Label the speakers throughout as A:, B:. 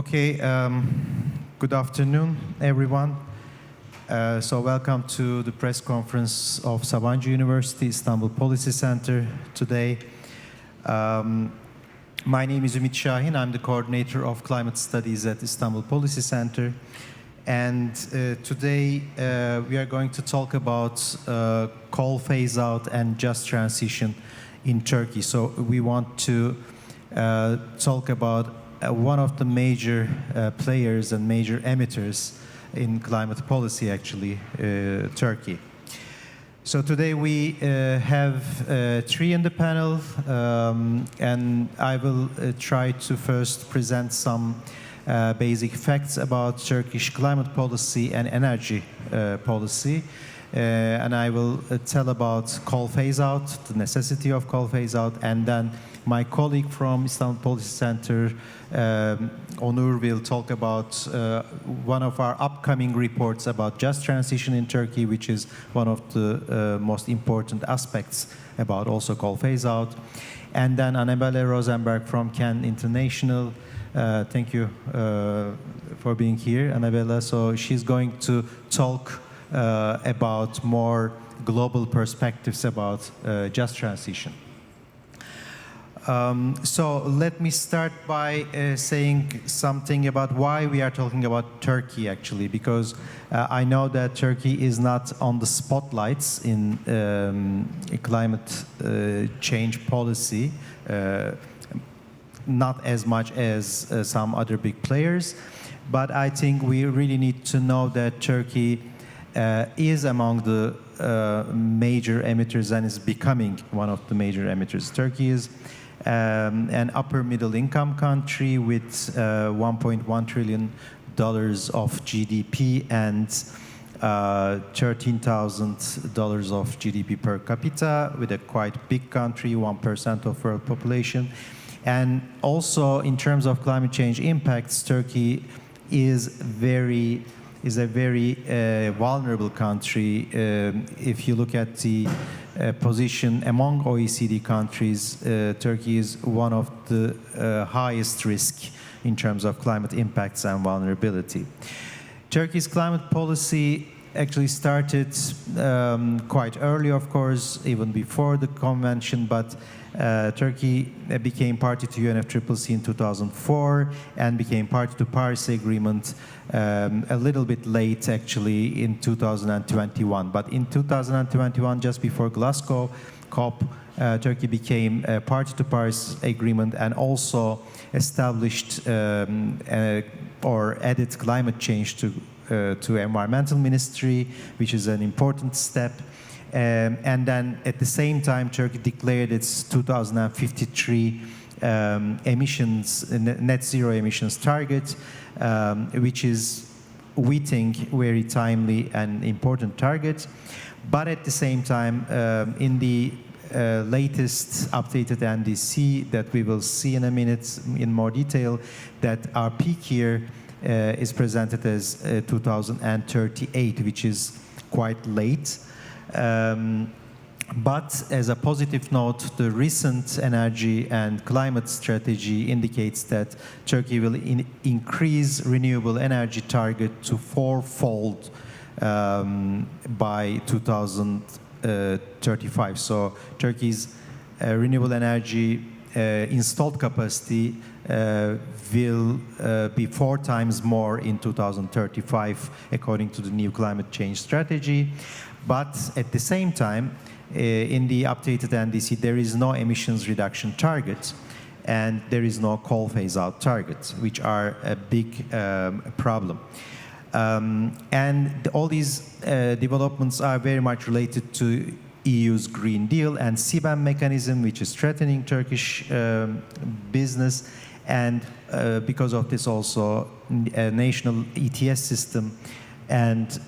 A: Okay, good afternoon, everyone. So welcome to the press conference of Sabanci University, Istanbul Policy Center today. My name is Ümit Şahin. I'm the coordinator of climate studies at Istanbul Policy Center. And today we are going to talk about coal phase out and just transition in Turkey. So we want to talk about one of the major players and major emitters in climate policy, actually, Turkey. So today we have three in the panel, and I will try to first present some basic facts about Turkish climate policy and energy policy. And I will tell about coal phase out, the necessity of coal phase out, and then my colleague from Istanbul Policy Center, Onur, will talk about one of our upcoming reports about just transition in Turkey, which is one of the most important aspects about also coal phase out. And then Annabelle Rosenberg from Can International. Thank you for being here, Annabella. So she's going to talk about more global perspectives about just transition. So let me start by saying something about why we are talking about Turkey, actually, because I know that Turkey is not on the spotlights in climate change policy, not as much as some other big players, but I think we really need to know that Turkey is among the major emitters and is becoming one of the major emitters. Turkey is an upper middle income country with $1.1 trillion of GDP and $13,000 of GDP per capita, with a quite big country, 1% of world population. And also in terms of climate change impacts, Turkey is a very vulnerable country. If you look at the position among OECD countries, Turkey is one of the highest risk in terms of climate impacts and vulnerability. Turkey's climate policy actually started quite early, of course, even before the convention, but Turkey became party to UNFCCC in 2004 and became party to Paris Agreement a little bit late, actually, in 2021. But in 2021, just before Glasgow COP, Turkey became party to Paris Agreement and also established or added climate change to environmental ministry, which is an important step. And then at the same time, Turkey declared its 2053 net zero emissions target, which is, we think, very timely and important target. But at the same time, in the latest updated NDC that we will see in a minute in more detail, that our peak year is presented as 2038, which is quite late. But as a positive note, the recent energy and climate strategy indicates that Turkey will increase renewable energy target to fourfold by 2035. So Turkey's renewable energy installed capacity will be 4 times more in 2035, according to the new climate change strategy. But at the same time, in the updated NDC, there is no emissions reduction target, and there is no coal phase-out target, which are a big problem. And all these developments are very much related to EU's Green Deal and CBAM mechanism, which is threatening Turkish business, and because of this also a national ETS system and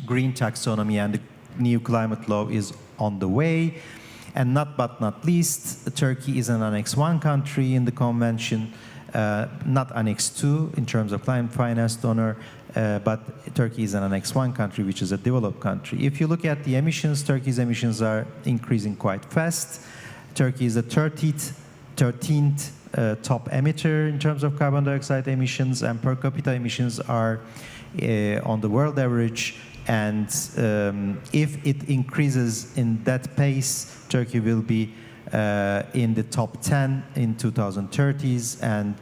A: green taxonomy and the new climate law is on the way. And but not least, Turkey is an Annex 1 country in the convention, not Annex 2 in terms of climate finance donor, but Turkey is an Annex 1 country, which is a developed country. If you look at the emissions, Turkey's emissions are increasing quite fast. Turkey is the 13th top emitter in terms of carbon dioxide emissions, and per capita emissions are on the world average. And if it increases in that pace, Turkey will be in the top 10 in 2030s, and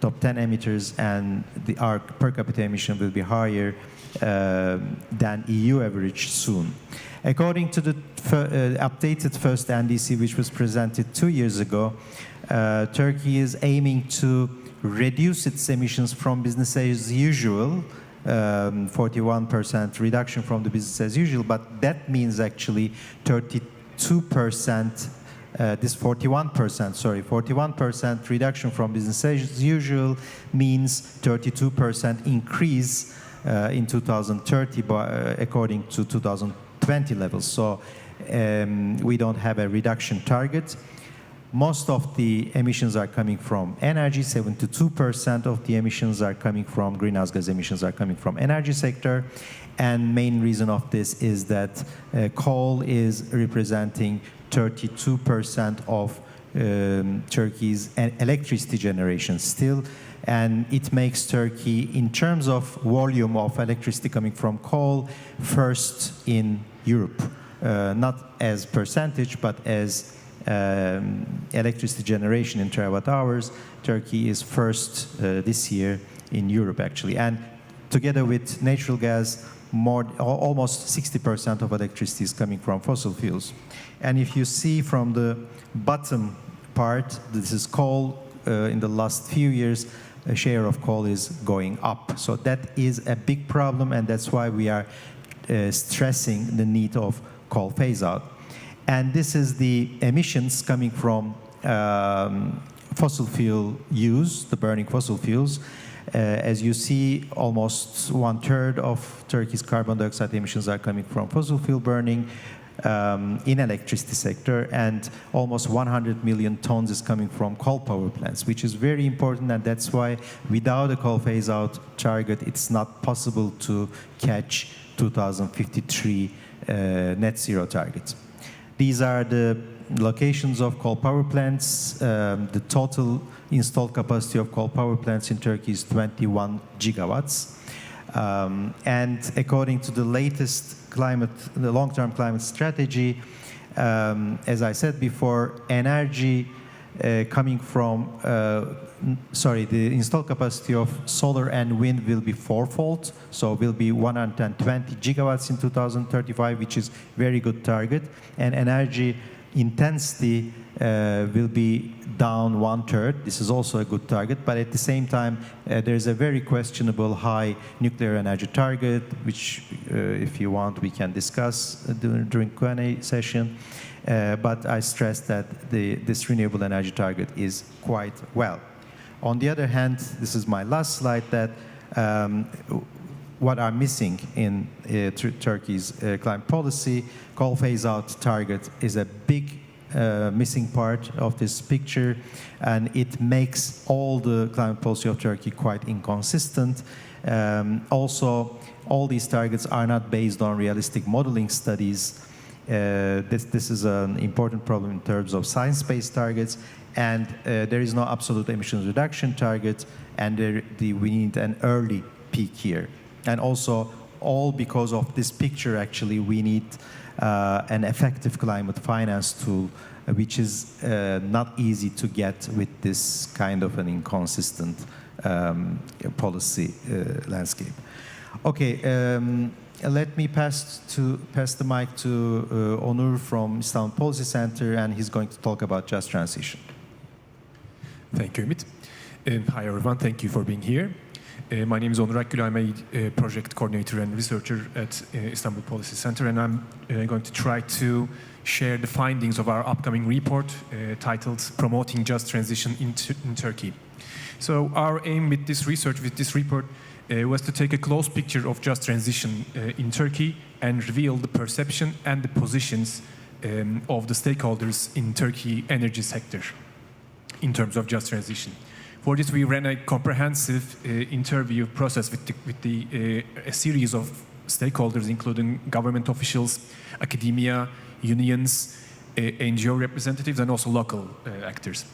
A: top 10 emitters, and our per capita emission will be higher than EU average soon. According to the updated first NDC, which was presented 2 years ago, Turkey is aiming to reduce its emissions from business as usual, 41% reduction from the business as usual, but that means actually 32%, this 41% reduction from business as usual means 32% increase in 2030 according to 2020 levels. So we don't have a reduction target. Most of the emissions are coming from energy. 72% of the emissions are coming from greenhouse gas emissions are coming from energy sector. And main reason of this is that coal is representing 32% of Turkey's electricity generation still. And it makes Turkey, in terms of volume of electricity coming from coal, first in Europe. Not as percentage, but as electricity generation in terawatt hours, Turkey is first this year in Europe, actually. And together with natural gas, almost 60% of electricity is coming from fossil fuels. And if you see from the bottom part, this is coal. In the last few years, a share of coal is going up. So that is a big problem, and that's why we are stressing the need of coal phase-out. And this is the emissions coming from fossil fuel use, the burning fossil fuels. As you see, almost 1/3 of Turkey's carbon dioxide emissions are coming from fossil fuel burning in electricity sector, and almost 100 million tons is coming from coal power plants, which is very important, and that's why without a coal phase-out target, it's not possible to catch 2053 net zero targets. These are the locations of coal power plants. The total installed capacity of coal power plants in Turkey is 21 gigawatts. And according to the latest the long-term climate strategy, as I said before, energy coming from, the installed capacity of solar and wind will be fourfold, so will be 120 gigawatts in 2035, which is very good target. And energy intensity will be down 1/3. This is also a good target, but at the same time, there's a very questionable high nuclear energy target, which, if you want, we can discuss during Q&A session. But I stress that this renewable energy target is quite well. On the other hand, this is my last slide, that what are missing in Turkey's climate policy, coal phase-out target is a big missing part of this picture, and it makes all the climate policy of Turkey quite inconsistent. Also, all these targets are not based on realistic modeling studies. This is an important problem in terms of science-based targets, and there is no absolute emissions reduction target, and we need an early peak here. And also, all because of this picture, actually, we need an effective climate finance tool, which is not easy to get with this kind of an inconsistent policy landscape. Okay, let me pass the mic to Onur from Istanbul Policy Center, and he's going to talk about just transition.
B: Thank you, Ümit. Hi, everyone. Thank you for being here. My name is Onur Akgül. I'm a project coordinator and researcher at Istanbul Policy Center, and I'm going to try to share the findings of our upcoming report titled Promoting Just Transition in Turkey. So our aim with this research, with this report, was to take a close picture of just transition in Turkey and reveal the perception and the positions of the stakeholders in Turkey energy sector in terms of just transition. For this, we ran a comprehensive interview process with a series of stakeholders, including government officials, academia, unions, NGO representatives, and also local actors.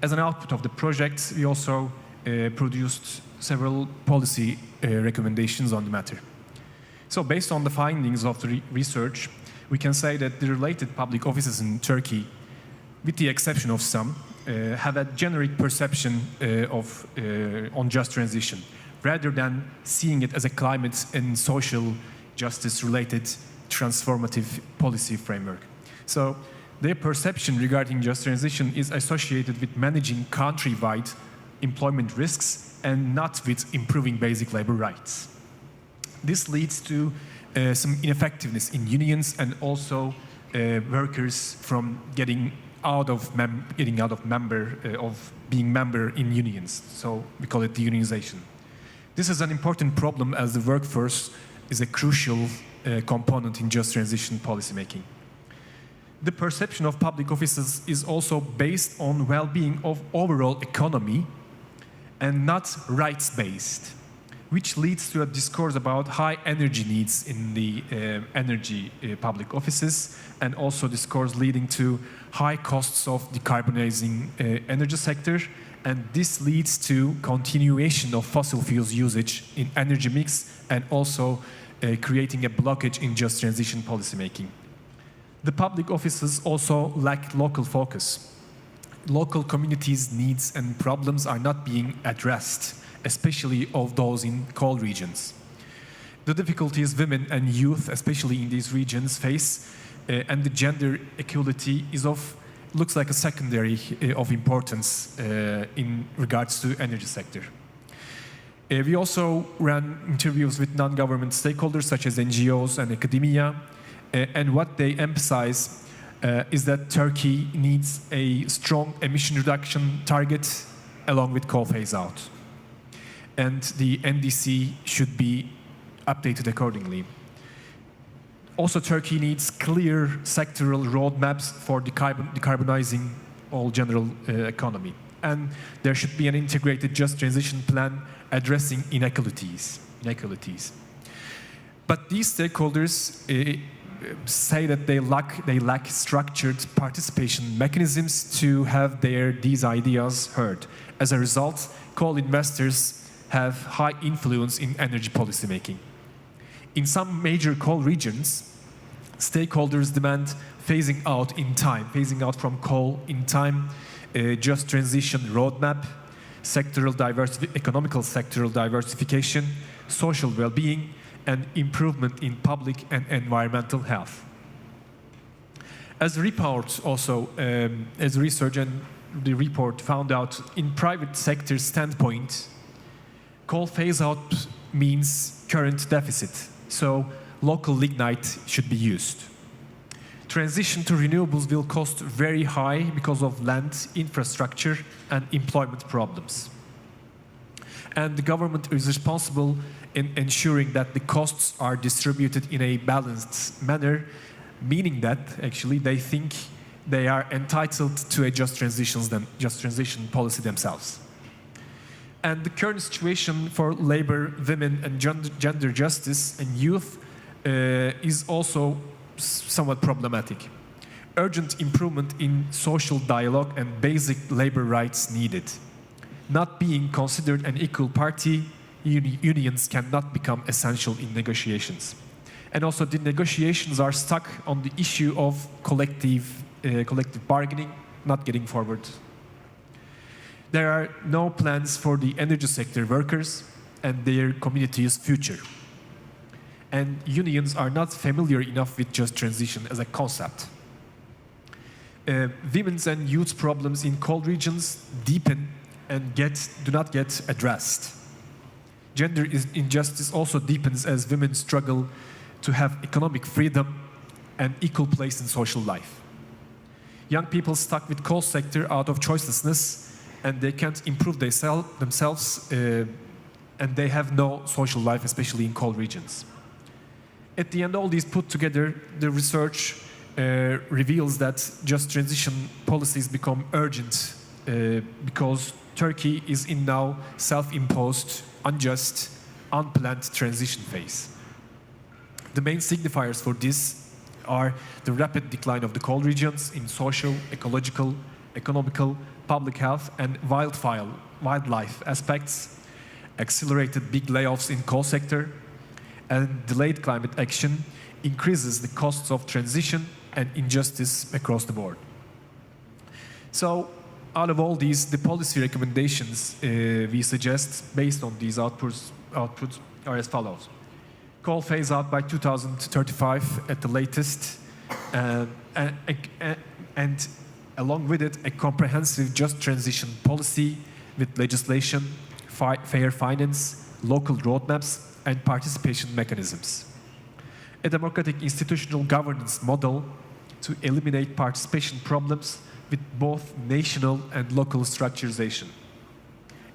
B: As an output of the project, we also produced several policy recommendations on the matter. So based on the findings of the research, we can say that the related public offices in Turkey, with the exception of some, have a generic perception on just transition, rather than seeing it as a climate and social justice-related transformative policy framework. So their perception regarding just transition is associated with managing country-wide employment risks and not with improving basic labor rights. This leads to some ineffectiveness in unions and also workers from getting out of being member in unions. So we call it deunionization. This is an important problem as the workforce is a crucial component in just transition policymaking. The perception of public offices is also based on well-being of overall economy and not rights-based, which leads to a discourse about high energy needs in the public offices, and also discourse leading to high costs of decarbonizing energy sector, and this leads to continuation of fossil fuels usage in energy mix and also creating a blockage in just transition policymaking. The public offices also lack local focus. Local communities' needs and problems are not being addressed, especially of those in coal regions. The difficulties women and youth, especially in these regions, face and the gender equality looks like a secondary of importance in regards to energy sector. We also ran interviews with non-government stakeholders such as NGOs and academia, and what they emphasize is that Turkey needs a strong emission reduction target along with coal phase-out. And the NDC should be updated accordingly. Also, Turkey needs clear sectoral roadmaps for decarbonizing all general economy. And there should be an integrated just transition plan addressing inequalities. But these stakeholders say that they lack structured participation mechanisms to have these ideas heard. As a result, coal investors have high influence in energy policy making. In some major coal regions, stakeholders demand phasing out from coal in time, just transition roadmap, economical sectoral diversification, social well-being, and improvement in public and environmental health. As a report also, as research and the report found out, in private sector standpoint, coal phase-out means current deficit, so local lignite should be used. Transition to renewables will cost very high because of land, infrastructure, and employment problems. And the government is responsible in ensuring that the costs are distributed in a balanced manner, meaning that actually they think they are entitled to a just transition policy themselves. And the current situation for labor, women, and gender justice and youth is also somewhat problematic. Urgent improvement in social dialogue and basic labor rights needed. Not being considered an equal party, unions cannot become essential in negotiations. And also the negotiations are stuck on the issue of collective bargaining, not getting forward. There are no plans for the energy sector workers and their community's future. And unions are not familiar enough with just transition as a concept. Women's and youth problems in coal regions deepen and do not get addressed. Gender injustice also deepens as women struggle to have economic freedom and equal place in social life. Young people stuck with coal sector out of choicelessness, and they can't improve themselves, and they have no social life, especially in coal regions. At the end, all these put together, the research reveals that just transition policies become urgent because Turkey is in now self-imposed, unjust, unplanned transition phase. The main signifiers for this are the rapid decline of the coal regions in social, ecological, economical, public health, and wildlife aspects, accelerated big layoffs in coal sector, and delayed climate action increases the costs of transition and injustice across the board. So, out of all these, the policy recommendations we suggest based on these outputs are as follows. Coal phase out by 2035 at the latest, and along with it, a comprehensive just transition policy with legislation, fair finance, local roadmaps, and participation mechanisms. A democratic institutional governance model to eliminate participation problems with both national and local structurization.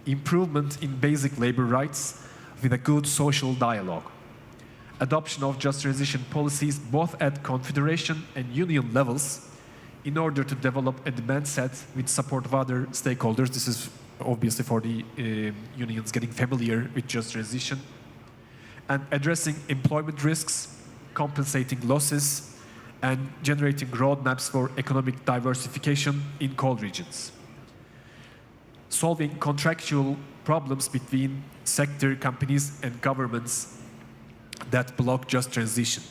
B: Improvement in basic labor rights with a good social dialogue. Adoption of just transition policies both at confederation and union levels in order to develop a demand set with support of other stakeholders. This is obviously for the unions getting familiar with just transition. And addressing employment risks, compensating losses, and generating roadmaps for economic diversification in coal regions. Solving contractual problems between sector companies and governments that block just transition.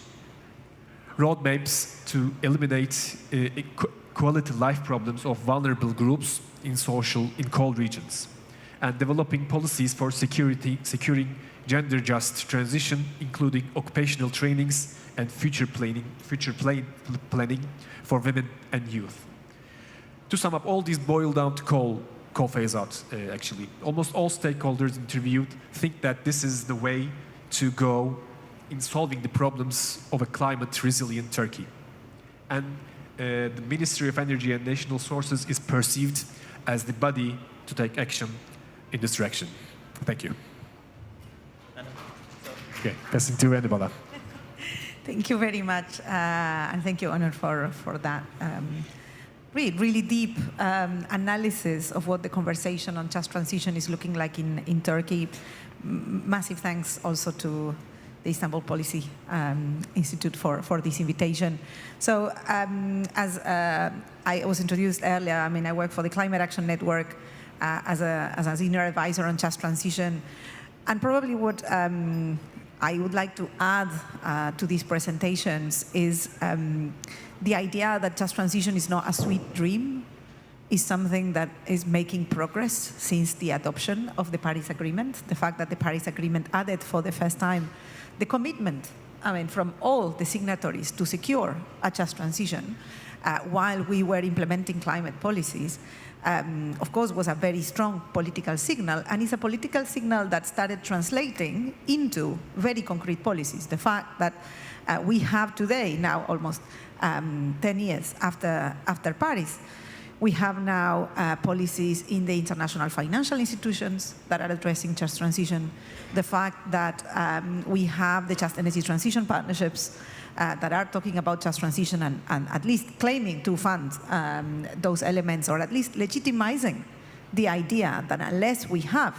B: Roadmaps to eliminate quality life problems of vulnerable groups in coal regions. And developing policies for securing gender-just transition, including occupational trainings and future planning for women and youth. To sum up, all these boil down to coal phase-out, actually. Almost all stakeholders interviewed think that this is the way to go in solving the problems of a climate-resilient Turkey. And the Ministry of Energy and National Sources is perceived as the body to take action in this direction. Thank you. Okay, passing to Anibala.
C: Thank you very much, and thank you, Onur, for that really deep analysis of what the conversation on just transition is looking like in Turkey. Massive thanks also to the Istanbul Policy Institute for this invitation. So, as I was introduced earlier, I mean, I work for the Climate Action Network as a senior advisor on just transition, and probably what I would like to add to these presentations is the idea that just transition is not a sweet dream, is something that is making progress since the adoption of the Paris Agreement. The fact that the Paris Agreement added for the first time the commitment, I mean, from all the signatories to secure a just transition while we were implementing climate policies, of course, was a very strong political signal, and it's a political signal that started translating into very concrete policies. The fact that we have today, now almost 10 years after Paris, we have now policies in the international financial institutions that are addressing just transition. The fact that we have the just energy transition partnerships that are talking about just transition and at least claiming to fund those elements, or at least legitimizing the idea that unless we have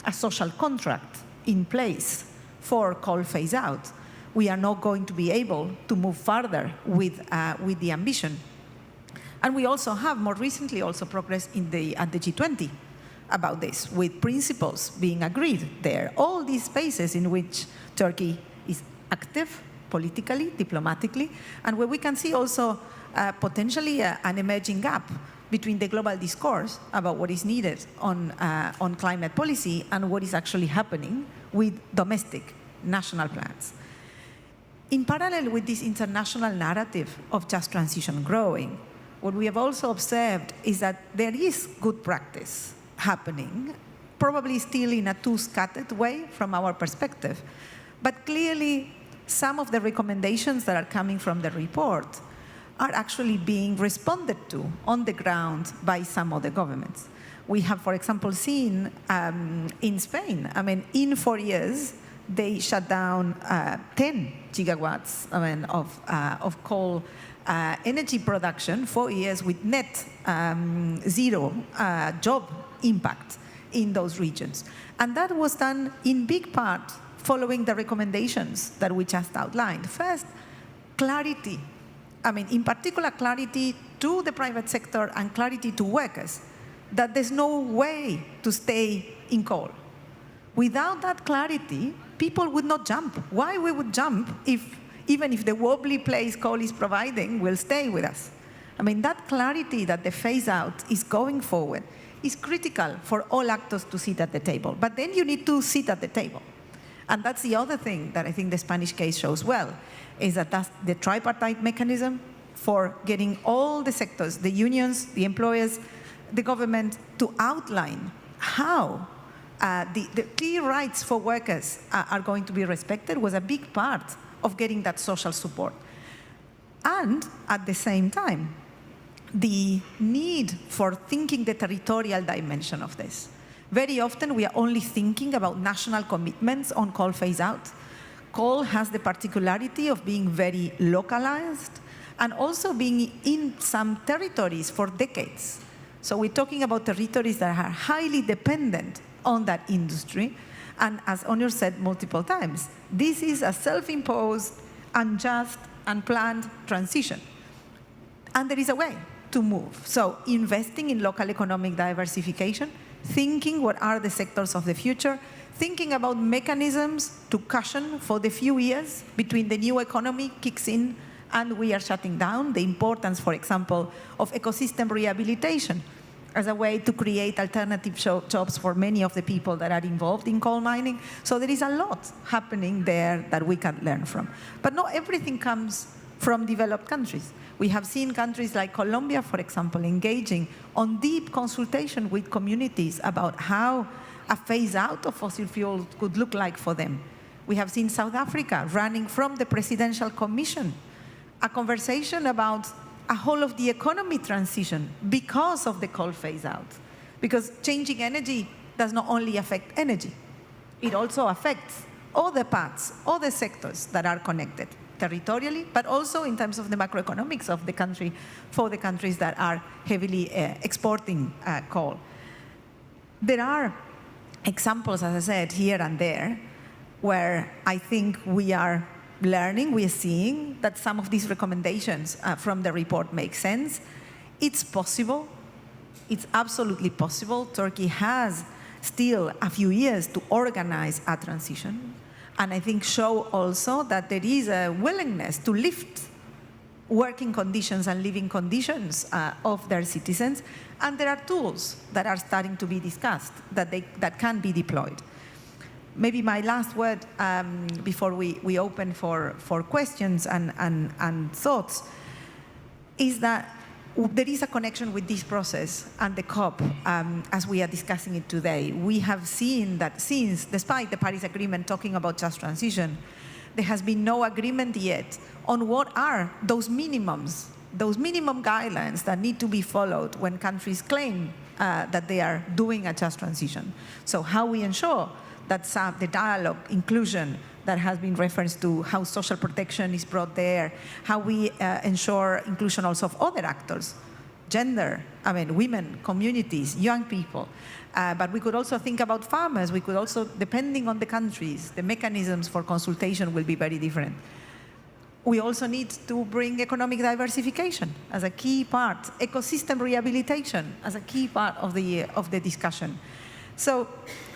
C: a social contract in place for coal phase out, we are not going to be able to move further with the ambition. And we also have more recently also progress at the G20 about this, with principles being agreed there. All these spaces in which Turkey is active politically, diplomatically, and where we can see also potentially an emerging gap between the global discourse about what is needed on climate policy and what is actually happening with domestic national plans. In parallel with this international narrative of just transition growing, what we have also observed is that there is good practice happening, probably still in a too scattered way from our perspective, but clearly some of the recommendations that are coming from the report are actually being responded to on the ground by some other governments. We have, for example, seen in Spain, I mean, in 4 years, they shut down 10 gigawatts of coal energy production, 4 years with net zero job impact in those regions. And that was done in big part following the recommendations that we just outlined. First, clarity. I mean, in particular, clarity to the private sector and clarity to workers that there's no way to stay in coal. Without that clarity, people would not jump. Why we would jump if, even if the wobbly place coal is providing will stay with us? I mean, that clarity that the phase out is going forward is critical for all actors to sit at the table. But then you need to sit at the table. And that's the other thing that I think the Spanish case shows well, is that that's the tripartite mechanism for getting all the sectors, the unions, the employers, the government, to outline how the clear rights for workers are going to be respected was a big part of getting that social support. And at the same time, the need for thinking the territorial dimension of this. Very often we are only thinking about national commitments on coal phase out. Coal has the particularity of being very localized and also being in some territories for decades. So we're talking about territories that are highly dependent on that industry. And as Onur said multiple times, this is a self-imposed, unjust, unplanned transition. And there is a way to move. So investing in local economic diversification, thinking what are the sectors of the future, thinking about mechanisms to cushion for the few years between the new economy kicks in and we are shutting down, the importance, for example, of ecosystem rehabilitation as a way to create alternative jobs for many of the people that are involved in coal mining. So there is a lot happening there that we can learn from. But not everything comes from developed countries. We have seen countries like Colombia, for example, engaging on deep consultation with communities about how a phase out of fossil fuels could look like for them. We have seen South Africa running from the Presidential Commission a conversation about a whole of the economy transition because of the coal phase out. Because changing energy does not only affect energy, it also affects all the parts, all the sectors that are connected territorially, but also in terms of the macroeconomics of the country for the countries that are heavily exporting coal. There are examples, as I said, here and there, where I think we are learning, we are seeing that some of these recommendations from the report make sense. It's possible. It's absolutely possible. Turkey has still a few years to organize a transition. And I think show also that there is a willingness to lift working conditions and living conditions of their citizens. And there are tools that are starting to be discussed that can be deployed. Maybe my last word before we open for questions and thoughts is that there is a connection with this process and the COP as we are discussing it today. We have seen that since, despite the Paris Agreement talking about just transition, there has been no agreement yet on what are those minimums, those minimum guidelines that need to be followed when countries claim that they are doing a just transition. So how we ensure that the dialogue, inclusion that has been referenced to, how social protection is brought there, how we ensure inclusion also of other actors, gender, women, communities, young people. But we could also think about farmers. We could also, depending on the countries, the mechanisms for consultation will be very different. We also need to bring economic diversification as a key part, ecosystem rehabilitation as a key part of the discussion. So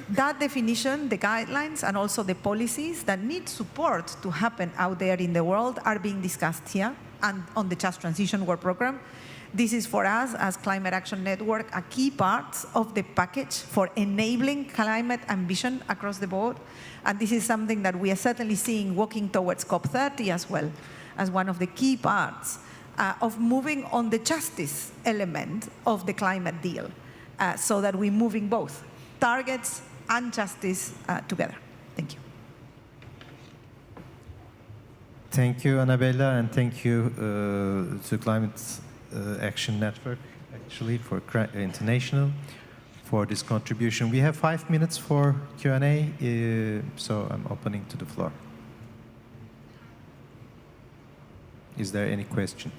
C: that definition, the guidelines, and also the policies that need support to happen out there in the world are being discussed here and on the Just Transition Work Program. This is for us as Climate Action Network a key part of the package for enabling climate ambition across the board. And this is something that we are certainly seeing working towards COP30 as well as one of the key parts of moving on the justice element of the climate deal so that we're moving both targets and justice together. Thank you.
A: Thank you, Annabella, and thank you to Climate Action Network, actually, for International, for this contribution. We have 5 minutes for Q&A, so I'm opening to the floor. Is there any question?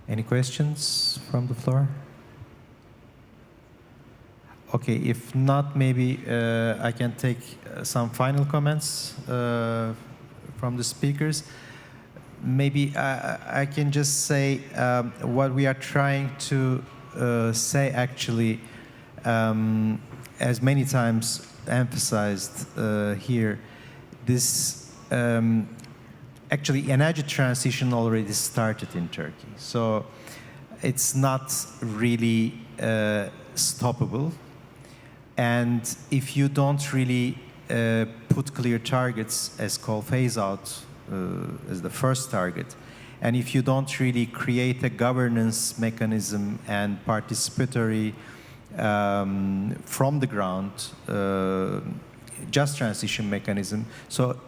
A: Any questions from the floor? Okay, if not, maybe I can take some final comments from the speakers. Maybe I can just say what we are trying to say actually, as many times emphasized here, this actually energy transition already started in Turkey. So it's not really stoppable. And if you don't really put clear targets as coal phase out as the first target, and if you don't really create a governance mechanism and participatory from the ground just transition mechanism, so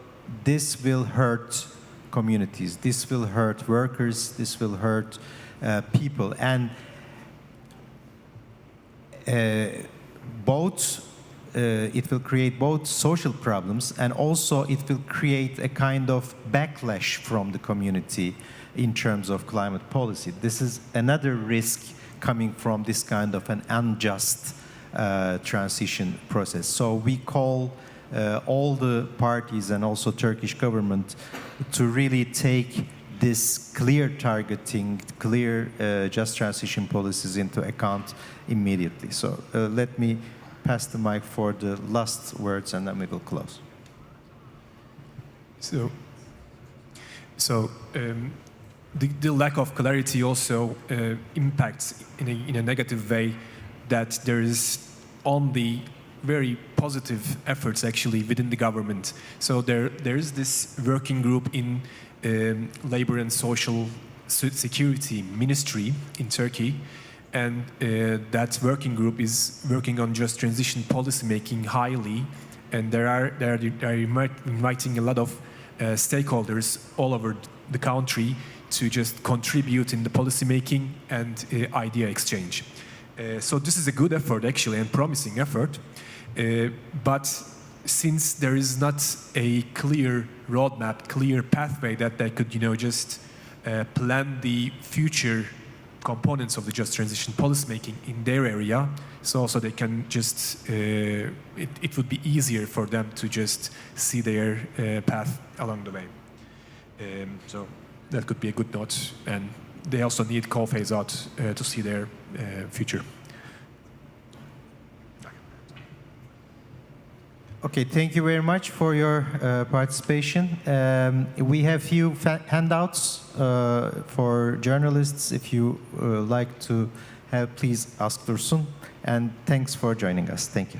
A: this will hurt communities, this will hurt workers, this will hurt people, and it will create both social problems and also it will create a kind of backlash from the community in terms of climate policy. This is another risk coming from this kind of an unjust transition process. So we call all the parties and also Turkish government to really take this clear targeting, clear just transition policies into account immediately. So let me pass the mic for the last words and then we will close.
B: The lack of clarity also impacts in a negative way that there is only very positive efforts actually within the government. So there is this working group in Labor and Social Security Ministry in Turkey, and that working group is working on just transition policy making highly, and they are inviting a lot of stakeholders all over the country to just contribute in the policy making and idea exchange. So this is a good effort actually and promising effort, but since there is not a clear roadmap, clear pathway that they could, just plan the future components of the just transition policymaking in their area, so they can just, it would be easier for them to just see their path along the way. So that could be a good note, and they also need coal phase out to see their future.
A: Okay, thank you very much for your participation. We have few handouts for journalists. If you like to have, please ask Dursun. And thanks for joining us. Thank you.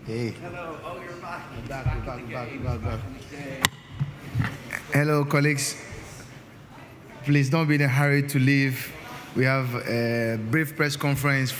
D: Hey. Hello. Oh, you're back. I'm back. Hello, colleagues. Please don't be in a hurry to leave. We have a brief press conference.